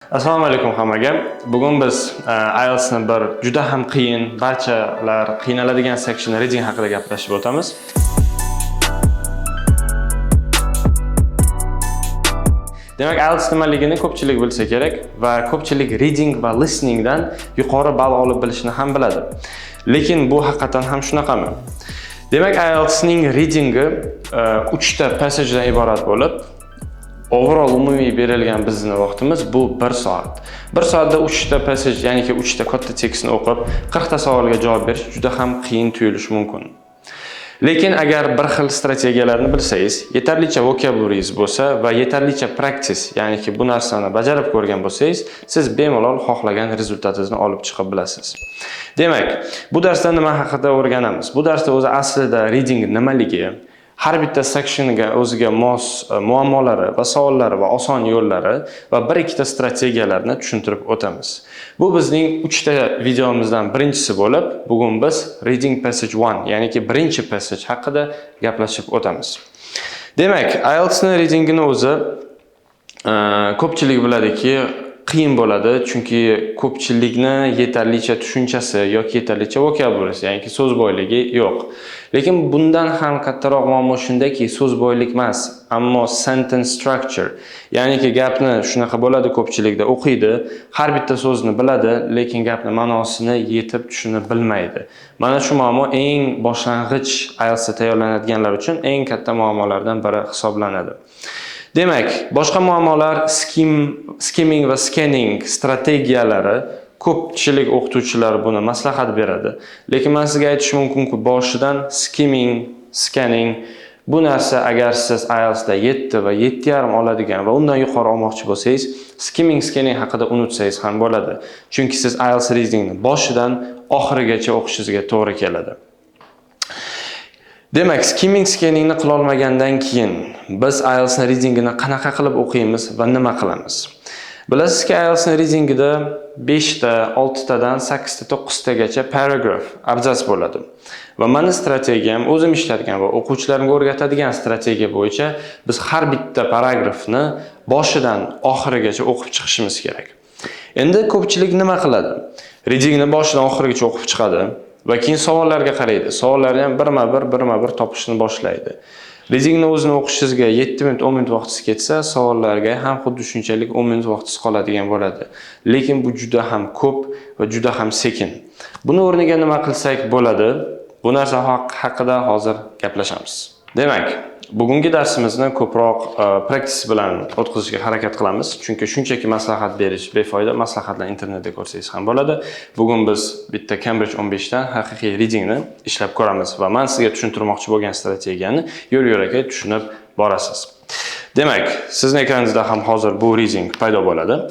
Assalomu alaykum hammaga. Bugun biz IELTSni bir juda ham qiyin, barchalar qiynaladigan section reading haqida gaplashib o'tamiz. Demak, IELTS nimaligini ko'pchilik bilsa kerak va ko'pchilik reading va listeningdan yuqori ball olib bilishni ham biladi. Lekin bu haqiqatan ham shunaqami? Demak, IELTSning readingi 3 ta passagedan iborat bo'lib, overall umumiy berilgan bizning vaqtimiz bu 1 soat. 1 soatda 3 ta passage, ya'niki 3 ta katta tekstni o'qib, 40 ta savolga javob berish juda ham qiyin tuyulishi mumkin. Lekin agar bir xil strategiyalarni bilsangiz, yetarlicha vocabularingiz bo'lsa va yetarlicha practice, ya'niki bu narsani bajarib ko'rgan bo'lsangiz, siz bemalol xohlagan rezultatingizni olib chiqib bilasiz. Demak, bu darsda nima haqida o'rganamiz? Bu darsda o'zi aslida reading nimaligi, har bitta sectionga o'ziga mos muammolari va savollari va oson yo'llari va bir ikkita strategiyalarni tushuntirib o'tamiz. Bu bizning 3 ta videomizdan birinchisi bo'lib, bugun biz reading passage 1, ya'niki birinchi passage haqida gaplashib o'tamiz. Demak, IELTSning readingini o'zi ko'pchilik biladiki, qiyin bo'ladi, chunki ko'pchilikni yetarlicha tushunchasi yoki yetarlicha vokabularisi, ya'ni so'z boyligi yo'q. Lekin bundan ham kattaroq muammo shundaki, so'z boylik emas, ammo sentence structure, ya'niki gapni shunaqa bo'ladi, ko'pchilikda o'qiydi, har bitta so'zni biladi, lekin gapning ma'nosini yetib tushunib bilmaydi. Mana shu muammo eng boshlang'ich IELTSga tayyorlanadiganlar uchun eng katta muammolardan biri hisoblanadi. Demak, boshqa muammolar skimming va scanning strategiyalari ko'pchilik o'qituvchilar buni maslahat beradi. Lekin men sizga aytishim mumkinki, boshidan skimming, scanning bu narsa agar siz IELTSda 7 va 7,5 oladigan va undan yuqori olmoqchi bo'lsangiz, skimming, scanning haqida unutsangiz ham bo'ladi. Chunki siz IELTS readingni boshidan oxirigacha o'qishingizga to'g'ri keladi. Demak, skimming, scanningni qila olmagandan keyin biz IELTS readingini qanaqa qilib o'qiymiz va nima qilamiz? Bilasizki, IELTS readingida 5 ta, 6 tadan 8 ta, 9 tagacha paragraf, abzas bo'ladi. Va meni strategiyam, o'zim ishlatgan va o'quvchilarimga o'rgatadigan strategiya bo'yicha biz har bitta paragrafni boshidan oxirigacha o'qib chiqishimiz kerak. Endi ko'pchilik nima qiladi? Readingni boshidan oxirigacha o'qib chiqadi va keyin savollarga qaraydi. Savollarni ham birma-bir topishni boshlaydi. Readingni o'zini o'qishingizga 7 minut, 10 minut vaqtingiz ketsa, savollarga ham xuddi shunchalik 10 minut vaqtingiz qoladigan bo'ladi. Lekin bu juda ham ko'p va juda ham sekin. Buni o'rniga nima qilsak bo'ladi? Bu narsa haqida hozir gaplashamiz. Demak, bugungi darsimizni ko'proq practice bilan o'tkazishga harakat qilamiz, chunki shunchaki maslahat berish befoyda, maslahatlar internetda ko'rsangiz ham bo'ladi. Bugun biz bitta Cambridge 15 dan haqiqiy readingni ishlab ko'ramiz va men sizga tushuntirmoqchi bo'lgan strategiyani yo'l-yo'lakay tushunib borasiz. Demak, sizning ekraningizda ham hozir bu reading paydo bo'ladi.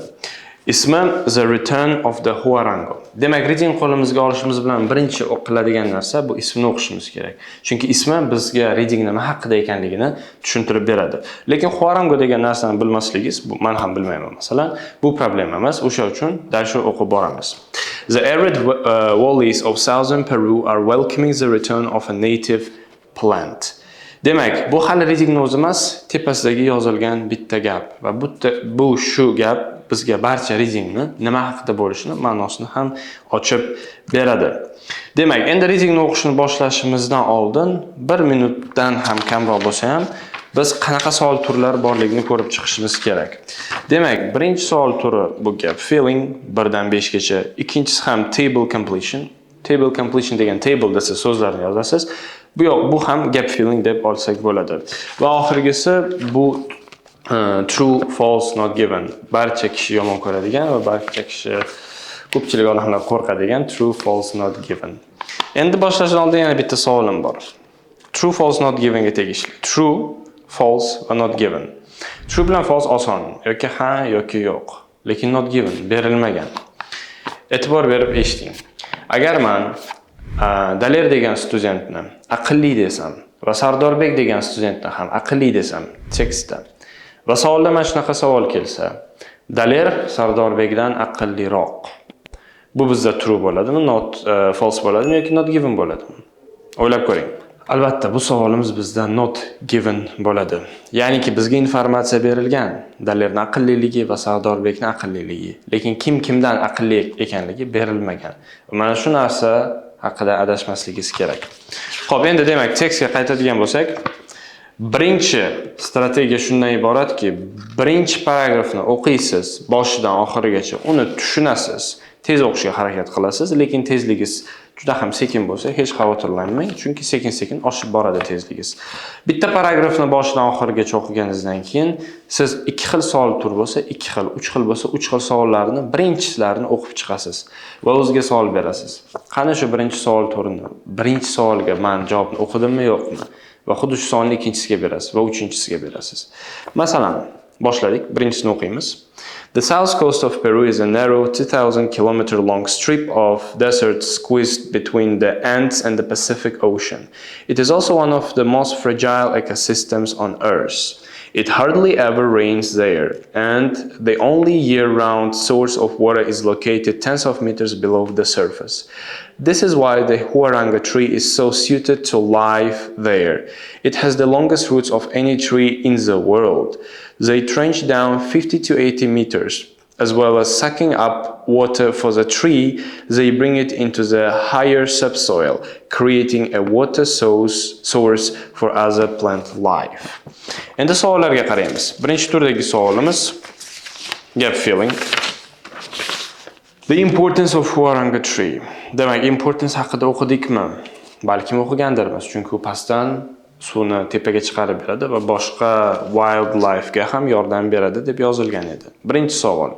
Ismi The Return of the Huarango. Demak, reading qo'limizga olishimiz bilan birinchi o'qiladigan narsa bu ismni o'qishimiz kerak. Chunki ismi bizga reading nima haqida ekanligini tushuntirib beradi. Lekin Huarango degan narsani bilmasligingiz, men ham bilmayman masalan, bu problema emas. O'sha uchun darsni o'qib boramiz. The arid valleys of southern Peru are welcoming the return of a native plant. Demak, bu hali readingni o'zi emas, tepasidagi yozilgan bitta gap va bu shu gap bizga barcha readingni nima haqida bo'lishini, ma'nosini ham ochib beradi. Demak, endi readingni o'qishni boshlashimizdan oldin 1 minutdan ham kamroq bo'lsa ham biz qanaqa savol turlari borligini ko'rib chiqishimiz kerak. Demak, birinchi savol turi bu gap filling 1 dan 5 gacha, ikkinchisi ham table completion. Table completion degan table desa so'zlarni yozasiz. Bu ham gap filling deb olsak bo'ladi. Va oxirgisi bu true, false, not given. Barcha kishi yomon ko'radigan va barcha kishi ko'pchilik odamlar qo'rqadigan true, false, not given. Endi boshlashdan oldin yana bitta savolim bor. True, false, not given ga tegishli. True, false va not given. True bilan false oson, yoki ha yoki yo'q. Lekin not given berilmagan. E'tibor berib eshiting. Agar men Daler degan studentni aqlli desam va Sardorbek degan studentni ham aqlli desam tekstda va savolda mana shunaqa savol kelsa, Daler Sardorbekdan aqlliroq. Bu bizda true bo'ladimi, not false bo'ladimi yoki not given bo'ladimi? O'ylab ko'ring. Albatta, bu savolimiz bizda not given bo'ladi. Ya'niki bizga informatsiya berilgan, Dalerning aqlliligi va Sardobekning aqlliligi, lekin kim kimdan aqlli ekanligi berilmagan. Mana shu narsa haqida adashmasligingiz kerak. Xo'p, endi demak, tekstga qaytadigan bo'lsak, birinchi strategiya shundan iboratki, birinchi paragrafni o'qiysiz, boshidan oxirigacha uni tushunasiz, tez o'qishga harakat qilasiz, lekin tezligingiz juda ham sekin bo'lsa, hech xavotirlanmang, chunki sekin-sekin oshib boradi tezligingiz. Bitta paragrafni boshidan oxirigacha o'qiganingizdan keyin siz ikki xil savol tur bo'lsa, ikki xil, uch xil bo'lsa, uch xil savollarni birinchilarini o'qib chiqasiz va o'zingizga savol berasiz. Qani shu birinchi savol turini, birinchi savolga men javobni o'qidimmi, yo'qmi? Va xuddi shu savolni ikkinchisiga berasiz va uchinchisiga berasiz. Masalan, boshladik. Birinchisini o'qiymiz. The south coast of Peru is a narrow 2,000-kilometer long strip of desert squeezed between the Andes and the Pacific Ocean. It is also one of the most fragile ecosystems on Earth. It hardly ever rains there, and the only year-round source of water is located tens of meters below the surface. This is why the huaranga tree is so suited to life there. It has the longest roots of any tree in the world. They trench down 50 to 80 meters. As well as sucking up water for the tree, they bring it into the higher subsoil, creating a water source for other plant life. Endi savollarga qaraymiz. Birinchi turdagi savolimiz gap filling. The importance of huaranga tree. Demak, importance haqida o'qidikmi? Balkim o'qigandirmiz, chunki u pastdan suvni tepaga chiqarib beradi va boshqa wildlife ga ham yordam beradi deb yozilgan edi. Birinchi savol.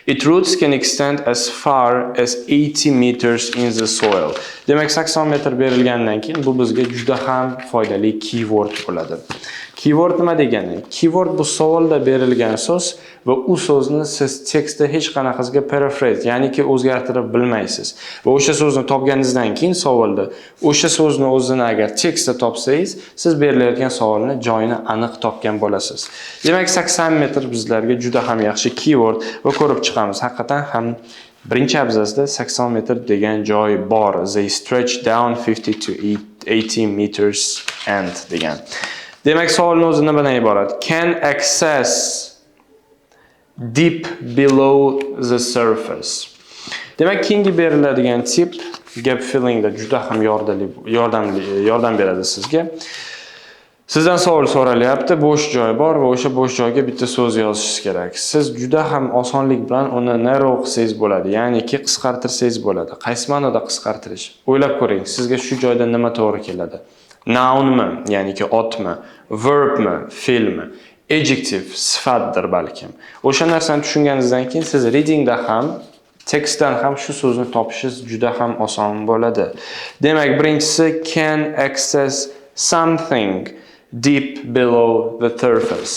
Its roots can extend as far as 80 meters in the soil. Demak, 80 metr berilgandan keyin bu bizga juda ham foydali keyword bo'ladi. Keyword nima degani? Keyword bu savolda berilgan so'z va u so'zni siz tekstda hech qanaqasiga paraphrase, ya'niki o'zgartirib bilmaysiz. Va o'sha so'zni topganingizdan keyin savolda o'sha so'zni o'zini agar tekstda topsangiz, siz berilayotgan savolni joyini aniq topgan bo'lasiz. Demak, 80 metr bizlarga juda ham yaxshi keyword va ko'rib chiqamiz. Haqiqatan ham birinchi abzasda 80 metr degan joy bor. They stretch down 50 to 80 meters and degan. Demak, savolning o'zi nimadan iborat? Can access deep below the surface. Demak, keyingi beriladigan tip gap fillingda juda ham yordam beradi sizga. Sizdan savol so'ralyapti, bo'sh joy bor va o'sha bo'sh joyga bitta so'z yozishingiz kerak. Siz juda ham osonlik bilan uni narrow qilsangiz bo'ladi, ya'niki qisqartirsangiz bo'ladi. Qaysi ma'noda qisqartirish? O'ylab ko'ring, sizga shu joyda nima to'g'ri keladi? Nounmi, ya'niki otmi, verbmi, fe'lmi, adjective, sifatdir balkim. O'sha narsani tushunganingizdan keyin siz readingda ham, tekstdan ham shu so'zni topishingiz juda ham oson bo'ladi. Demak, birinchisi can access something deep below the surface.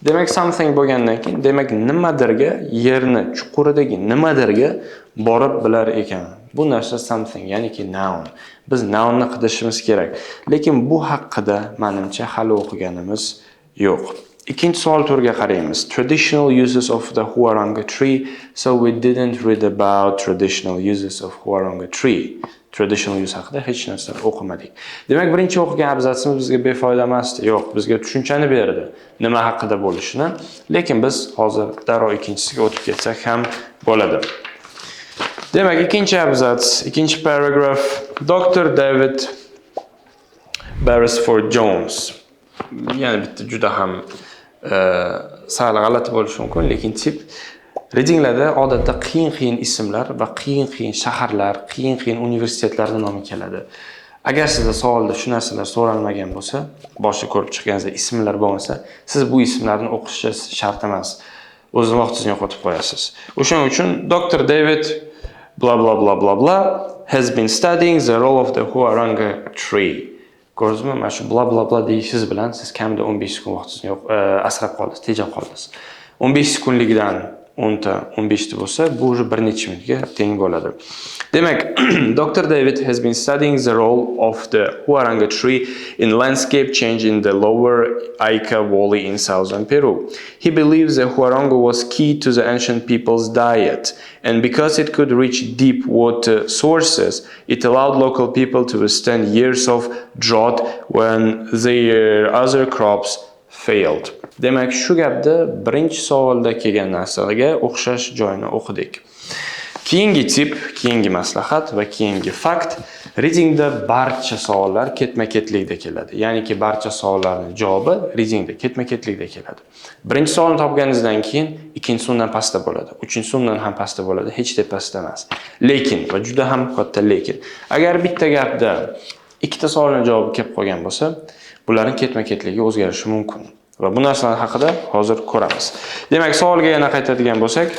Demak, something bo'lgandan keyin, demak, nimadirga, yerni chuquridagi nimadirga borib bilar ekan. Bu narsa something, ya'niki noun. Biz nounni qidishimiz kerak. Lekin bu haqida menimcha hali o'qiganimiz yo'q. Ikkinchi savol turiga qaraymiz. Traditional uses of the huaranga tree. So we didn't read about traditional uses of huaranga tree. Traditional use haqida hech narsa o'qimadik. Demak, birinchi o'qigan abzatsimiz bizga befoyda emasdi. Yo'q, bizga tushunchani berdi, nima haqida bo'lishini. Lekin biz hozir darrov ikkinchisiga o'tib ketsak ham bo'ladi. Demak, ikkinchi abzats, ikkinchi paragraf. Dr. David Beresford Jones. Ya'ni bitta juda ham sal g'alati bo'lishi mumkin, lekin tip readinglarda odatda qiyin ismlar va qiyin shaharlar, qiyin universitetlarning nomi keladi. Agar sizda savolda shu narsalar so'ralmagan bo'lsa, boshida ko'rib chiqqaningizda ismlar bo'lmasa, siz bu ismlarni o'qishingiz shart emas. O'zingiz vaqtingizni yo'qotib qo'yasiz. O'shaning uchun Dr. David blah blah blah blah blah has been studying the role of the huaranga tree. Ko'rdingizmi? Mana shu blah blah blah deyishingiz bilan siz kamida 15 sekund vaqtingizni asrab qoldingiz, tejab qoldingiz. 15 sekundlikdan 10 ta 15 ta bo'lsa, bu bir necha minutga teng bo'ladi. Demak, Dr. David has been studying the role of the huaranga tree in landscape change in the lower Ica Valley in southern Peru. He believes the huaranga was key to the ancient people's diet, and because it could reach deep water sources, it allowed local people to withstand years of drought when their other crops failed. Demak, shu gapda birinchi savolda kelgan narsaga o'xshash joyni o'qidik. Keyingi tip, keyingi maslahat va keyingi fakt, readingda barcha savollar ketma-ketlikda keladi. Ya'niki barcha savollarning javobi readingda ketma-ketlikda keladi. Birinchi savolni topganingizdan keyin ikkinchisi undan pastda bo'ladi, uchinchisi undan ham pastda bo'ladi, hech tepasida emas. Lekin va juda ham katta lekin, agar bitta gapda ikkita savolning javobi kelib qolgan bo'lsa, bularning ketma-ketligi o'zgarishi mumkin. Va bu narsalar haqida hozir ko'ramiz. Demak, savolga yana qaytadigan bo'lsak,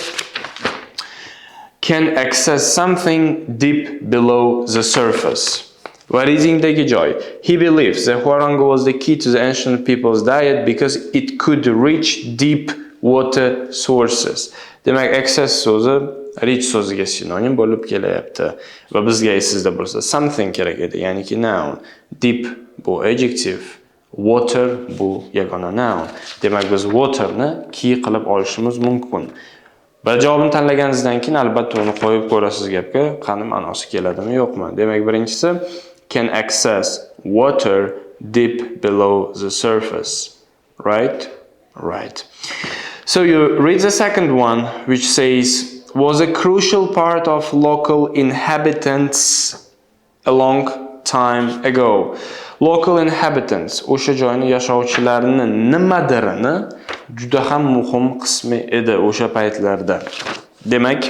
can access something deep below the surface. Va readingdagi joy. He believes the huaranga was the key to the ancient people's diet because it could reach deep water sources. Demak, access so'zi reach so'ziga sinonim bo'lib kelyapti. Va bizga esingizda bo'lsa something kerak edi, ya'niki noun. Deep bu adjective. Water bu yagona noun. Demak, biz waterni key qilib olishimiz mumkin. Va javobni tanlaganingizdan keyin albatta uni qo'yib ko'rasiz gapga, qani ma'nosi keladimi, yo'qmi? Demak, birinchisi can access water deep below the surface. Right? Right. So you read the second one, which says was a crucial part of local inhabitants a long time ago. Local inhabitants, o'sha joyning yashovchilarini nimadirini juda ham muhim qismi edi o'sha paytlarda. Demak,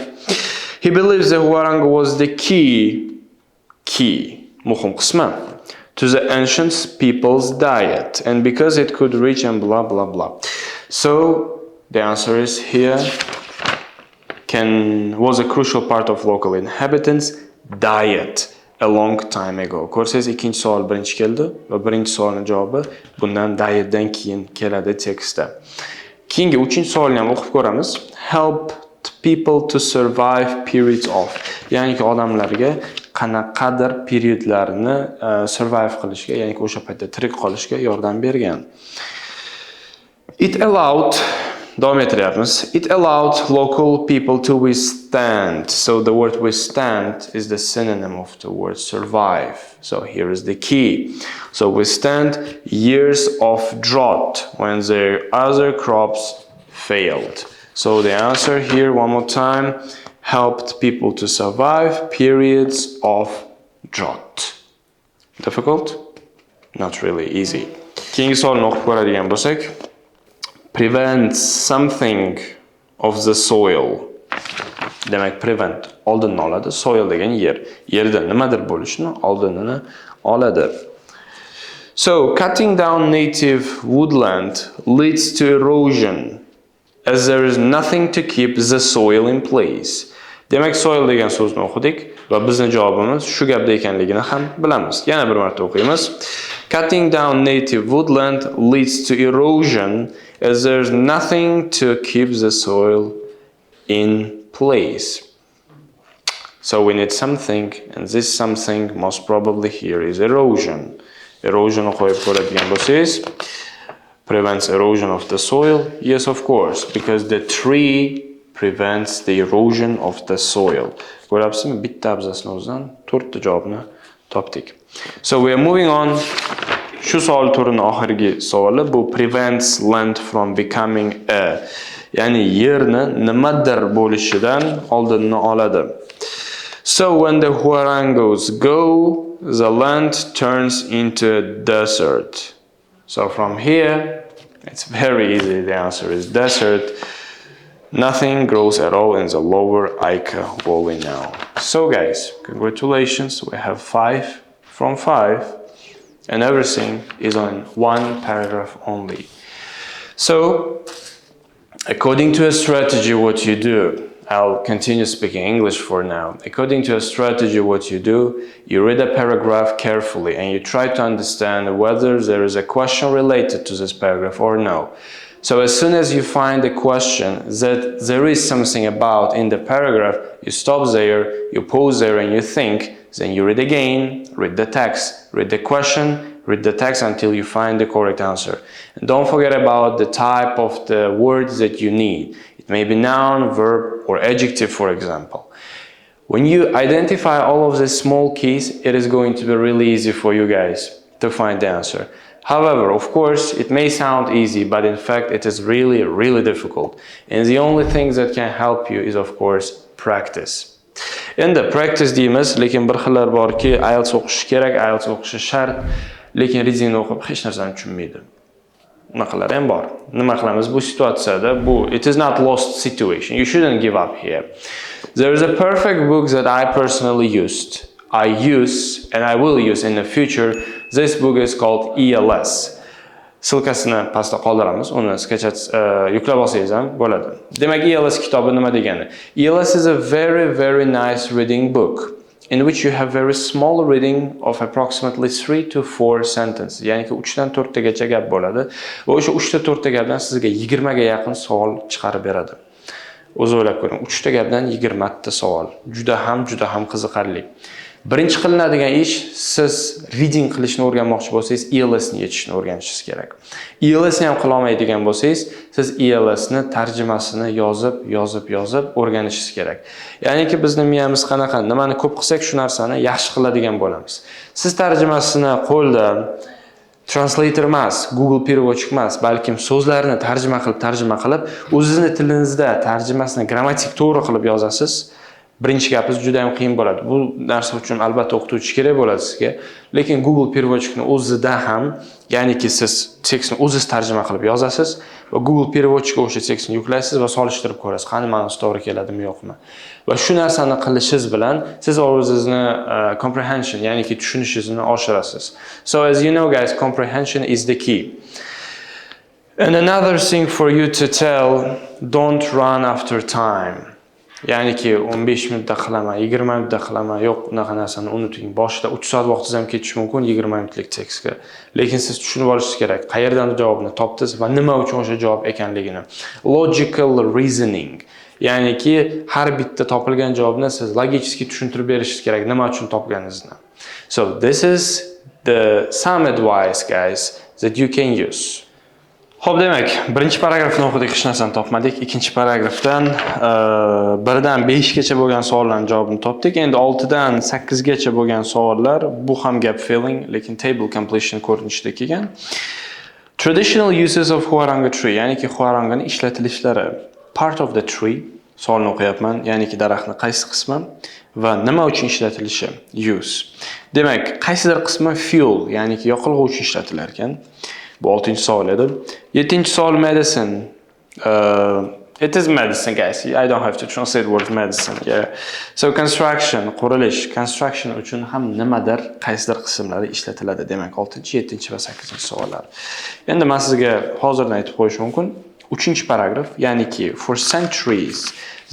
he believes the huaranga was the key muhim qismi to the ancient people's diet, and because it could reach and blah blah blah. So the answer is here was a crucial part of local inhabitants diet a long time ago. Ko'rsangiz, ikkinchi savol birinchi keldi va birinchi savolning javobi bundan dietdan keyin keladi tekstda. Keyingi uchinchi savolni ham o'qib ko'ramiz. Helped people to survive periods of. Ya'ni odamlarga qanaqadir periodlarni survive qilishga, ya'ni o'sha paytda tirik qolishga yordam bergan. It allowed local people to withstand. So the word withstand is the synonym of the word survive. So here is the key. So withstand years of drought when their other crops failed. So the answer here, one more time, helped people to survive periods of drought. Difficult? Not really easy. Keyingi savolni o'qib ko'radigan bo'lsak, prevent something of the soil. Demak, prevent oldinni oladi. Soil degan yer. Yerda nimadir bo'lishni oldinini oladi. So, cutting down native woodland leads to erosion as there is nothing to keep the soil in place. Demak, soil degan so'zni o'qidik va bizning javobimiz shu gapda ekanligini ham bilamiz. Yana bir marta o'qiymiz. Cutting down native woodland leads to erosion as there's nothing to keep the soil in place. So we need something, and this something most probably here is erosion. Erosion qo'yib ko'radigan bo'lsangiz, prevents erosion of the soil. Yes, of course, because the tree prevents the erosion of the soil. Ko'ryapsizmi? Bitta abzasni o'zidan 4 ta javobni topdik. So we are moving on. Shu savol turining oxirgi savoli bu prevents land from becoming a, ya'ni yerni nimadir bo'lishidan oldinni oladi. So when the huarangos go, the land turns into a desert. So from here, it's very easy. The answer is desert. Nothing grows at all in the lower Ica Valley now. So guys, congratulations. We have 5 from 5. And everything is on one paragraph only. So, according to a strategy, what you do, I'll continue speaking English for now. According to a strategy, what you do, you read a paragraph carefully and you try to understand whether there is a question related to this paragraph or no. So as soon as you find a question that there is something about in the paragraph, you stop there, you pause there and you think, then you read again, read the text, read the question, read the text until you find the correct answer. And don't forget about the type of the words that you need. It may be noun, verb, or adjective, for example. When you identify all of the small keys, it is going to be really easy for you guys to find the answer. However, of course, it may sound easy, but in fact, it is really, really difficult. And the only thing that can help you is, of course, practice. Endi practice deymiz, lekin bir xillar borki, IELTS o'qish kerak, IELTS o'qishi shart, lekin readingni o'qib hech narsani tushunmaydi. Bunaqalar ham bor. Nima qilamiz bu situatsiyada? It is not lost situation. You shouldn't give up here. There is a perfect book that I personally used. I use and I will use in the future. This book is called ELS. Silkasini pastda qoldiramiz, uni sketchat yuklab olsangiz ham bo'ladi. Demak, ELS kitobi nima degani? ELS is a very nice reading book in which you have very small reading of approximately 3 to 4 sentences. Ya'ni 3 dan 4 tagacha gap bo'ladi. Va o'sha 3 ta 4 ta gapdan sizga 20 ga yaqin savol chiqarib beradi. O'zi o'ylab ko'ring, 3 ta gapdan 20 ta savol. Juda ham qiziqarli. Birinchi qilinadigan ish, siz reading qilishni o'rganmoqchi bo'lsangiz, ELS ni yechishni o'rganishingiz kerak. ELS ni ham qila olmaydigan bo'lsangiz, siz ELS ni tarjimasini yozib o'rganishingiz kerak. Ya'niki bizning miyamiz qanaqa, nimani ko'p qilsak, shu narsani yaxshi qiladigan bo'lamiz. Siz tarjimasini qo'lda translator emas, Google переводчик emas, balkim so'zlarni tarjima qilib, o'zingizning tilingizda tarjimasini grammatik to'g'ri qilib yozasiz. Birinchi gapingiz juda ham qiyin bo'ladi. Bu narsa uchun albatta o'qituvchi kerak bo'ladi sizga. Lekin Google переводчикni o'zida ham, ya'niki siz tekstni o'zingiz tarjima qilib yozasiz va Google переводчикka o'sha tekstni yuklaysiz va solishtirib ko'rasiz, qani ma'nosi to'g'ri keladimi, yo'qmi. Va shu narsani qilishingiz bilan siz o'zingizni comprehension, ya'niki tushunishingizni oshirasiz. So as you know guys, comprehension is the key. And another thing for you to tell, don't run after time. Ya'niki 15 minutda qilaman, 20 minutda qilaman, yo'q, unaqa narsani unuting. Boshida 3 soat vaqtingiz ham ketishi mumkin 20 minutlik tekstga. Lekin siz tushunib olishingiz kerak, qayerdan javobni topdingiz va nima uchun o'sha javob ekanligini. Logical reasoning. Ya'niki har bitta topilgan javobni siz logически tushuntirib berishingiz kerak, nima uchun topganingizni. So this is some advice guys that you can use. Xo'p, demak, birinchi paragrafni o'qidik, hech narsani topmadik. Ikkinchi paragrafdan 1 dan 5 gacha bo'lgan savollarning javobini topdik. Endi 6 dan 8 gacha bo'lgan savollar, bu ham gap filling, lekin table completion ko'rinishida kelgan. Traditional uses of huaranga tree, ya'niki huaranganing ishlatilishlari. Part of the tree, savolni o'qiyapman, ya'niki daraxtni qaysi qismi va nima uchun ishlatilishi? Use. Demak, qaysidir qismi fuel, ya'niki yoqilg'uvchi ishlatilar ekan. Bu 6-chi savol edi. 7-chi savol medicine. It is medicine, guys. I don't have to translate word medicine. Yeah. So construction, qurilish. Construction uchun ham nimadir, qaysidir qismlari ishlatiladi. Demak, 6-chi, 7-chi va 8-chi savollar. Endi men sizga hozirdan aytib qo'yish mumkin. 3-chi paragraf, ya'niki for centuries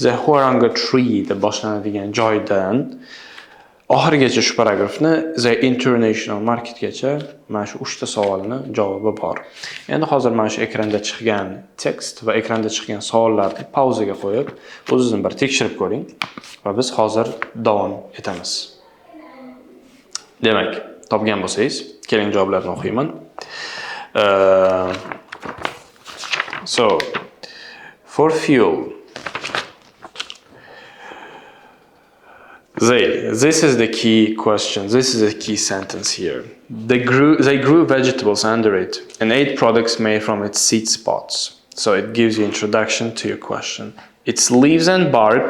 the huaranga tree deb boshlanadigan joydan oxirigacha shu paragrafni the international marketgacha mana shu 3 ta savolni javobi bor. Endi hozir mana shu ekranda chiqqan tekst va ekranda chiqqan savollarni pauzaga qo'yib, o'zingizni bir tekshirib ko'ring va biz hozir davom etamiz. Demak, topgan bo'lsangiz, keling javoblarni o'qiyman. So, for fuel, this is the key question. This is the key sentence here. They grew vegetables under it and ate products made from its seed spots. So it gives you introduction to your question. Its leaves and bark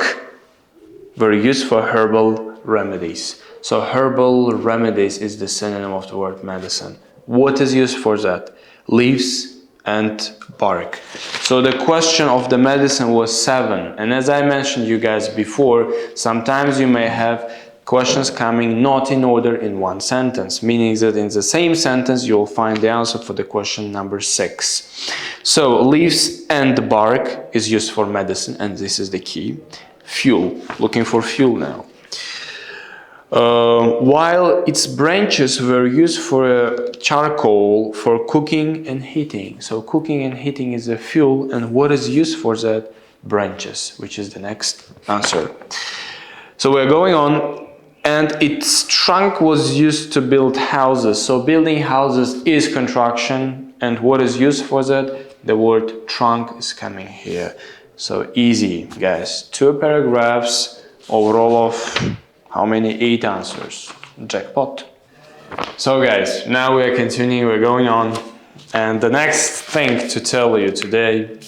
were used for herbal remedies. So herbal remedies is the synonym of the word medicine. What is used for that? Leaves and bark. So the question of the medicine was 7. And as I mentioned you guys before, sometimes you may have questions coming not in order in one sentence, meaning that in the same sentence you'll find the answer for the question number 6. So leaves and bark is used for medicine, and this is the key. Fuel, looking for fuel now. while its branches were used for charcoal for cooking and heating. So cooking and heating is a fuel, and what is used for that? Branches, which is the next answer. So we're going on, and its trunk was used to build houses. So building houses is construction, and what is used for that? The word trunk is coming here. So easy, guys. 2 paragraphs, overall of how many? 8 answers. Jackpot. So guys, now we're continuing, we're going on. And the next thing to tell you today,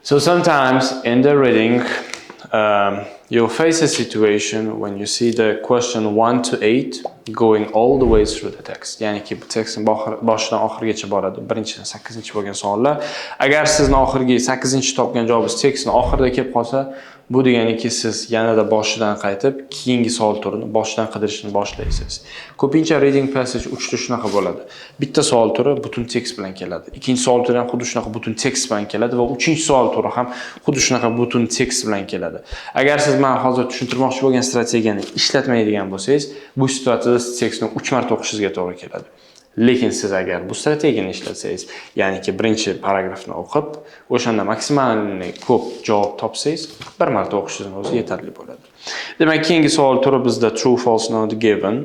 so sometimes in the reading, you'll face a situation when you see the question 1 to 8 going all the way through the text. Ya'ni ki bu tekstning boshidan oxirigacha boradi. 1-dan 8-gacha bo'lgan savollar. Agar sizning oxirgi 8-chi topgan javobingiz tekstning oxirida kelib qolsa, bu deganiki siz yanada boshidan qaytib, keyingi savol turini boshidan qidirishni boshlaysiz. Ko'pincha reading passage uchta shunaqa bo'ladi. Bitta savol turi butun tekst bilan keladi. Ikkinchi savol turi ham xuddi shunaqa butun tekst bilan keladi va uchinchi savol turi ham xuddi shunaqa butun tekst bilan keladi. Agar siz men hozir tushuntirmoqchi bo'lgan strategiyani ishlatmaydigan bo'lsangiz, bu situatsiyada tekstni 3 marta o'qishingizga to'g'ri keladi. Lekin siz agar bu strategiyani ishlatsangiz, ya'niki birinchi paragrafni o'qib, o'shanda maksimal ko'p javob topsangiz, bir marta o'qishingiz o'zi yetarli bo'ladi. Demak, keyingi savol turi bizda true false not given.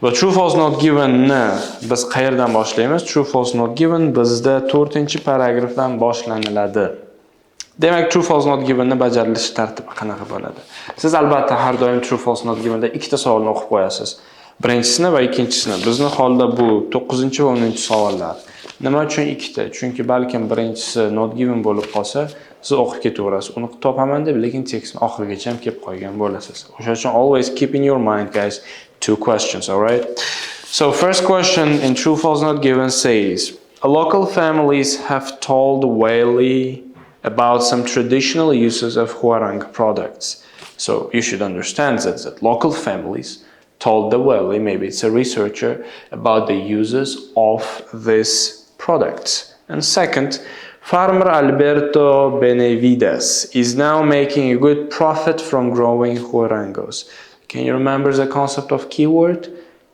Va true false not given ni biz qayerdan boshlaymiz? True false not given bizda 4-paragrafdan boshlaniladi. Demak, true false not given ni bajarilish tartibi qanaqa bo'ladi? Siz albatta har doim true false not given da ikkita savolni o'qib qo'yasiz. Birinchisini va ikkinchisini. Bizning holda bu 9 va 10 savollar. Nima uchun ikkita? Chunki balkim birinchisi not given bo'lib qolsa, siz o'qib ketaverasiz. Uni topaman deb, lekin tekstni oxirigacha ham kelib qolgan bo'lasiz. O'sha uchun always keep in your mind, guys, 2 questions, all right? So first question in true false not given says, local families have told Whaley about some traditional uses of Huarang products. So you should understand that local families told the Whaley, maybe it's a researcher, about the uses of these products. And second, farmer Alberto Benavides is now making a good profit from growing Huarangos. Can you remember the concept of keyword?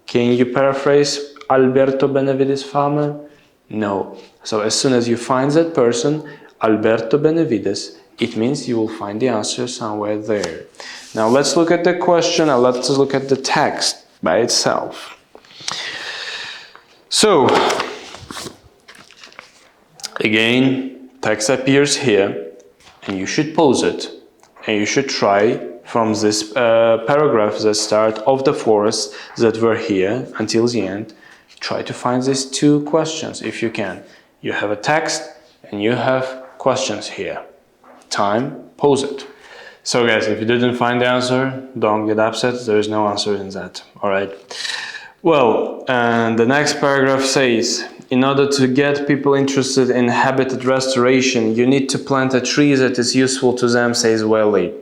Can you paraphrase Alberto Benavides farmer? No. So as soon as you find that person, Alberto Benavides, it means you will find the answer somewhere there. Now let's look at the question and let's look at the text by itself. So, again, text appears here and you should pause it and you should try from this paragraph, the start of the forest that were here until the end, try to find these 2 questions if you can. You have a text and you have questions here. Time, pause it. So guys, if you didn't find the answer, don't get upset. There is no answer in that. All right. Well, and the next paragraph says, in order to get people interested in habitat restoration, you need to plant a tree that is useful to them, says Whaley.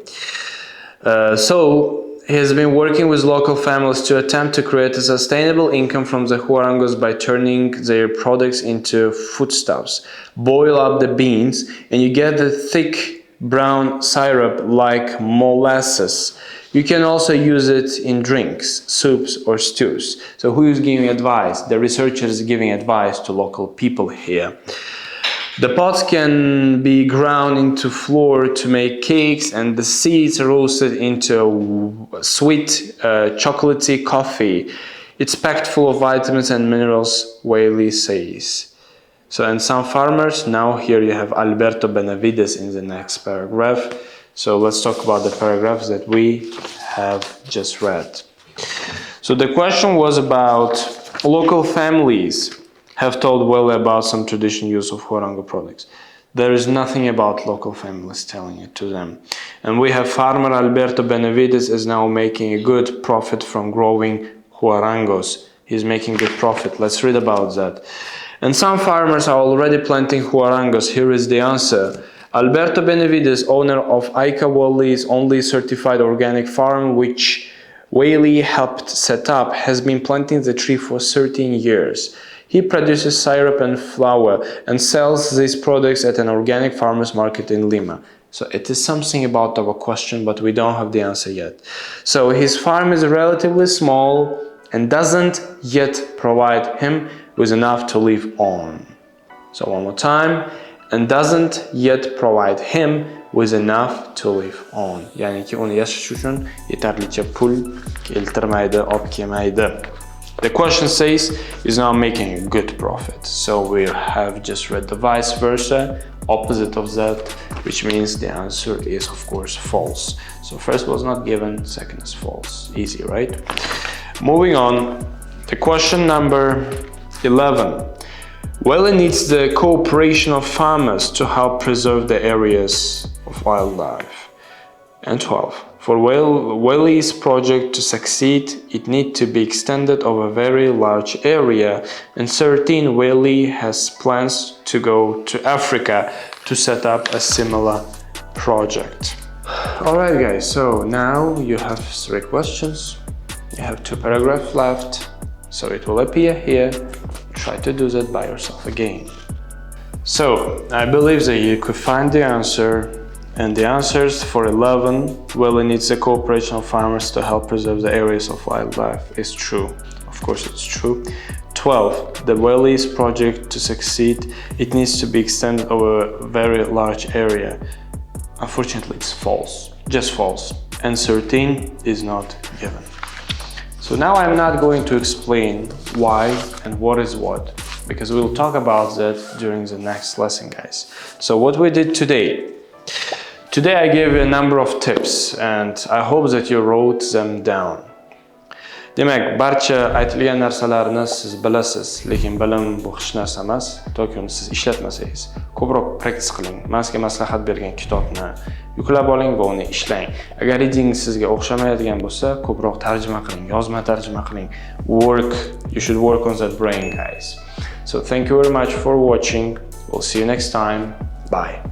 So he has been working with local families to attempt to create a sustainable income from the Huarangos by turning their products into foodstuffs. Boil up the beans and you get the thick brown syrup like molasses. You can also use it in drinks, soups or stews. So who is giving advice? The researcher is giving advice to local people here. The pods can be ground into flour to make cakes and the seeds roasted into sweet chocolatey coffee. It's packed full of vitamins and minerals, Whaley says. So, and some farmers, now here you have Alberto Benavides in the next paragraph. So let's talk about the paragraphs that we have just read. So the question was about local families have told Whaley about some traditional use of Huarango products. There is nothing about local families telling it to them. And we have farmer Alberto Benavides is now making a good profit from growing Huarangos. He's making good profit. Let's read about that. And some farmers are already planting Huarangos. Here is the answer. Alberto Benavides, owner of Aika Whaley's only certified organic farm, which Whaley helped set up, has been planting the tree for 13 years. He produces syrup and flour and sells these products at an organic farmers market in Lima. So it is something about our question, but we don't have the answer yet. So his farm is relatively small and doesn't yet provide him with enough to live on. So one more time, and doesn't yet provide him with enough to live on. Yani ki uni yashash uchun yetarlicha pul keltirmaydi, olib kelmaydi. The question says he's not making a good profit. So we have just read the vice versa, opposite of that, which means the answer is of course false. So first was not given, second is false. Easy, right? Moving on, the question number 11. Well, it needs the cooperation of farmers to help preserve the areas of wildlife. And 12. For Wally's project to succeed, it needs to be extended over a very large area, and 13. Wally has plans to go to Africa to set up a similar project. Alright guys, so now you have 3 questions. You have 2 paragraphs left, so it will appear here. Try to do that by yourself again. So I believe that you could find the answer. And the answers for 11, well, it needs the cooperation of farmers to help preserve the areas of wildlife, is true. Of course, it's true. 12, the Wally's project to succeed, it needs to be extended over a very large area. Unfortunately, it's false, just false. And 13 is not given. So now I'm not going to explain why and what is what, because we'll talk about that during the next lesson, guys. So what we did today. Today I gave you a number of tips and I hope that you wrote them down. Demak, barcha aytilgan narsalarni siz bilasiz, lekin bilim bu hech narsa emas, toki uni siz ishlatmasangiz. Ko'proq practice qiling. Men sizga maslahat bergan kitobni yuklab oling va uni ishlang. Agar reading sizga o'xshamaydigan bo'lsa, ko'proq tarjima qiling, yozma tarjima qiling. You should work on that brain, guys. So thank you very much for watching. We'll see you next time. Bye.